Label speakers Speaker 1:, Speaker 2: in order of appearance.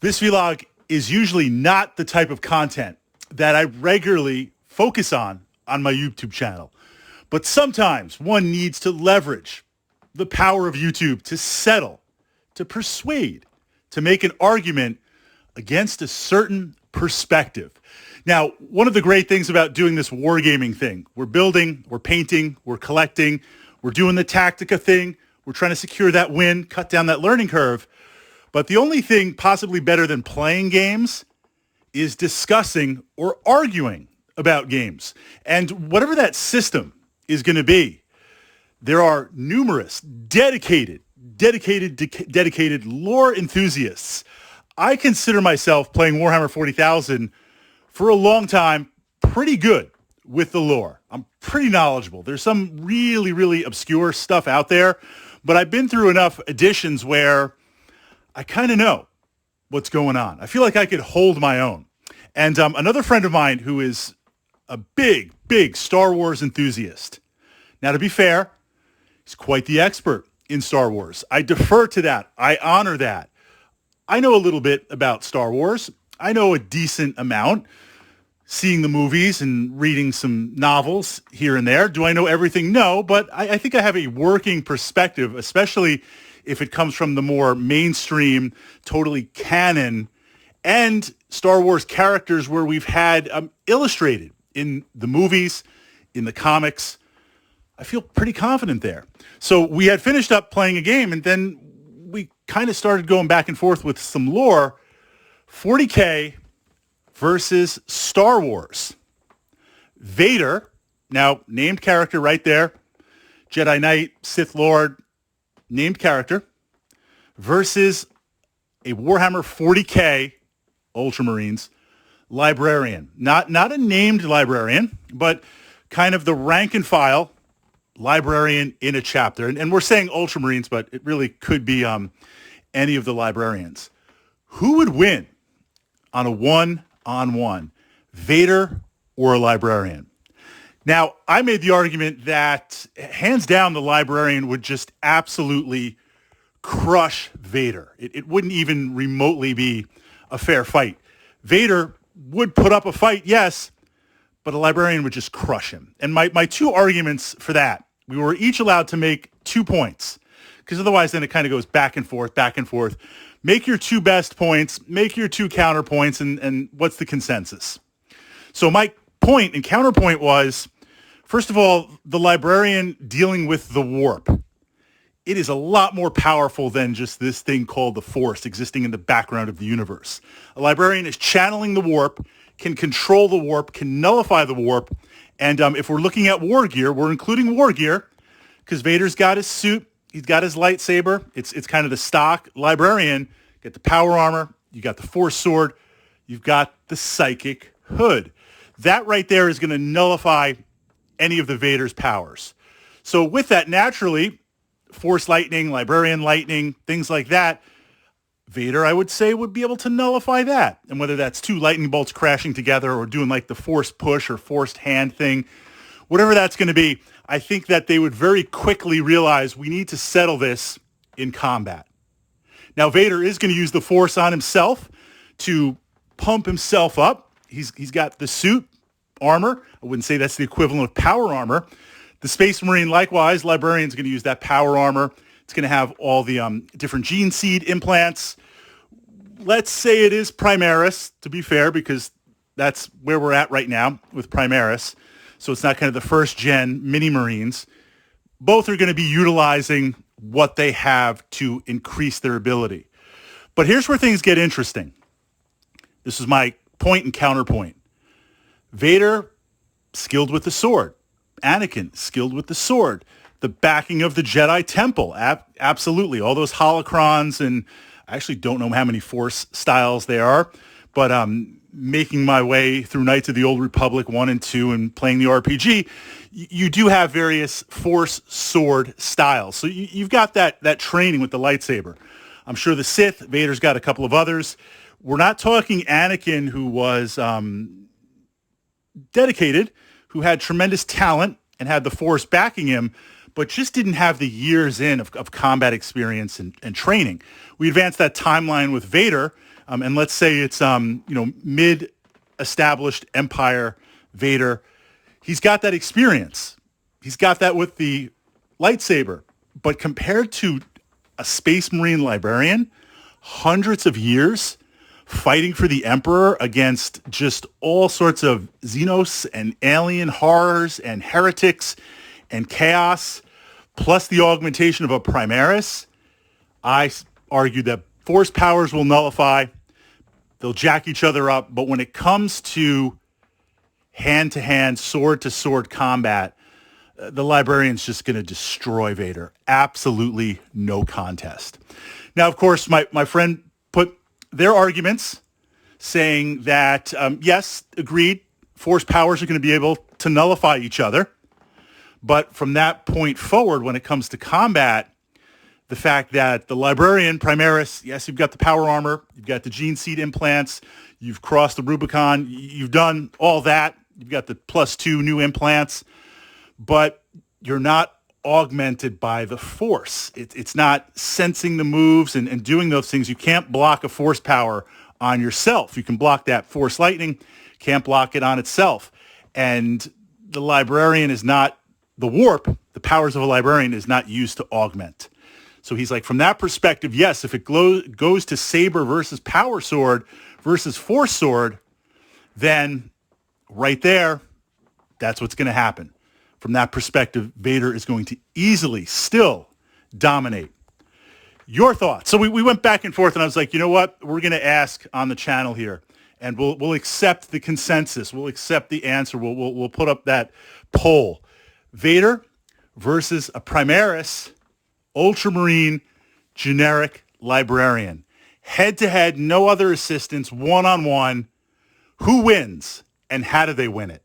Speaker 1: This vlog is usually not the type of content that I regularly focus on my YouTube channel. But sometimes one needs to leverage the power of YouTube to settle, to persuade, to make an argument against a certain perspective. Now, one of the great things about doing this wargaming thing, we're building, we're painting, we're collecting, we're doing the Tactica thing, we're trying to secure that win, cut down that learning curve. But the only thing possibly better than playing games is discussing or arguing about games. And whatever that system is going to be, there are numerous dedicated lore enthusiasts. I consider myself playing Warhammer 40,000 for a long time pretty good with the lore. I'm pretty knowledgeable. There's some really obscure stuff out there, but I've been through enough editions where I kind of know what's going on. I feel like I could hold my own. And another friend of mine who is a big Star Wars enthusiast. Now, to be fair, he's quite the expert in Star Wars. I defer to that. I honor that. I know a little bit about Star Wars. I know a decent amount, seeing the movies and reading some novels here and there. Do I know everything? No, but I think I have a working perspective, especially if it comes from the more mainstream, totally canon, and Star Wars characters where we've had illustrated in the movies, in the comics. I feel pretty confident there. So we had finished up playing a game, and then we kind of started going back and forth with some lore. 40K versus Star Wars. Vader, now named character right there, Jedi Knight, Sith Lord, named character, versus a Warhammer 40K Ultramarines Librarian. Not a named librarian, but kind of the rank and file librarian in a chapter. And we're saying Ultramarines, but it really could be any of the librarians. Who would win on a one-on-one, Vader or a librarian? Now, I made the argument that hands down the librarian would just absolutely crush Vader. It wouldn't even remotely be a fair fight. Vader would put up a fight, yes, but a librarian would just crush him. And my two arguments for that, we were each allowed to make 2 points, because otherwise then it kind of goes back and forth. Make your 2 best points, make your 2 counterpoints, and what's the consensus? So my point and counterpoint was, first of all, the librarian dealing with the warp. It is a lot more powerful than just this thing called the Force existing in the background of the universe. A librarian is channeling the warp, can control the warp, can nullify the warp. And if we're looking at war gear, we're including war gear because Vader's got his suit. He's got his lightsaber. It's kind of the stock librarian. You got the power armor. You got the Force sword. You've got the psychic hood. That right there is going to nullify any of the Vader's powers. So with that, naturally, Force lightning, librarian lightning, things like that, Vader, I would say, would be able to nullify that. And whether that's 2 lightning bolts crashing together or doing like the force push or forced hand thing, whatever that's going to be, I think that they would very quickly realize we need to settle this in combat. Now, Vader is going to use the Force on himself to pump himself up. He's got the suit, armor. I wouldn't say that's the equivalent of power armor. The Space Marine, likewise, Librarian's going to use that power armor. It's going to have all the different gene seed implants. Let's say it is Primaris, to be fair, because that's where we're at right now with Primaris. So it's not kind of the first gen mini Marines. Both are going to be utilizing what they have to increase their ability. But here's where things get interesting. This is my point and counterpoint. Vader, skilled with the sword. Anakin, skilled with the sword. The backing of the Jedi Temple, absolutely. All those holocrons, and I actually don't know how many Force styles there are, but making my way through Knights of the Old Republic 1 and 2 and playing the RPG, you do have various Force sword styles. So you've got that training with the lightsaber. I'm sure the Sith, Vader's got a couple of others. We're not talking Anakin, who was dedicated, who had tremendous talent and had the Force backing him, but just didn't have the years in of combat experience and training. We advanced that timeline with Vader, and let's say it's mid-established Empire Vader. He's got that experience. He's got that with the lightsaber. But compared to a Space Marine librarian, hundreds of years fighting for the Emperor against just all sorts of Xenos and alien horrors and heretics and chaos, plus the augmentation of a Primaris, I argue that force powers will nullify. They'll jack each other up. But when it comes to hand-to-hand, sword-to-sword combat, the Librarian's just going to destroy Vader. Absolutely no contest. Now, of course, my friend put their arguments saying that, yes, agreed, force powers are going to be able to nullify each other. But from that point forward, when it comes to combat, the fact that the Librarian, Primaris, yes, you've got the power armor, you've got the gene seed implants, you've crossed the Rubicon, you've done all that, you've got the +2 new implants, but you're not augmented by the force. It's not sensing the moves and doing those things. You can't block a force power on yourself. You can block that force lightning, can't block it on itself. And the Librarian is not, the warp, the powers of a Librarian is not used to augment. So he's like, from that perspective, yes, if it goes to saber versus power sword versus force sword, then right there, that's what's going to happen. From that perspective, Vader is going to easily still dominate. Your thoughts? So we went back and forth, and I was like, you know what? We're going to ask on the channel here, and we'll accept the consensus. We'll accept the answer. We'll put up that poll. Vader versus a Primaris Ultramarine generic Librarian. Head-to-head, no other assistance, one-on-one. Who wins, and how do they win it?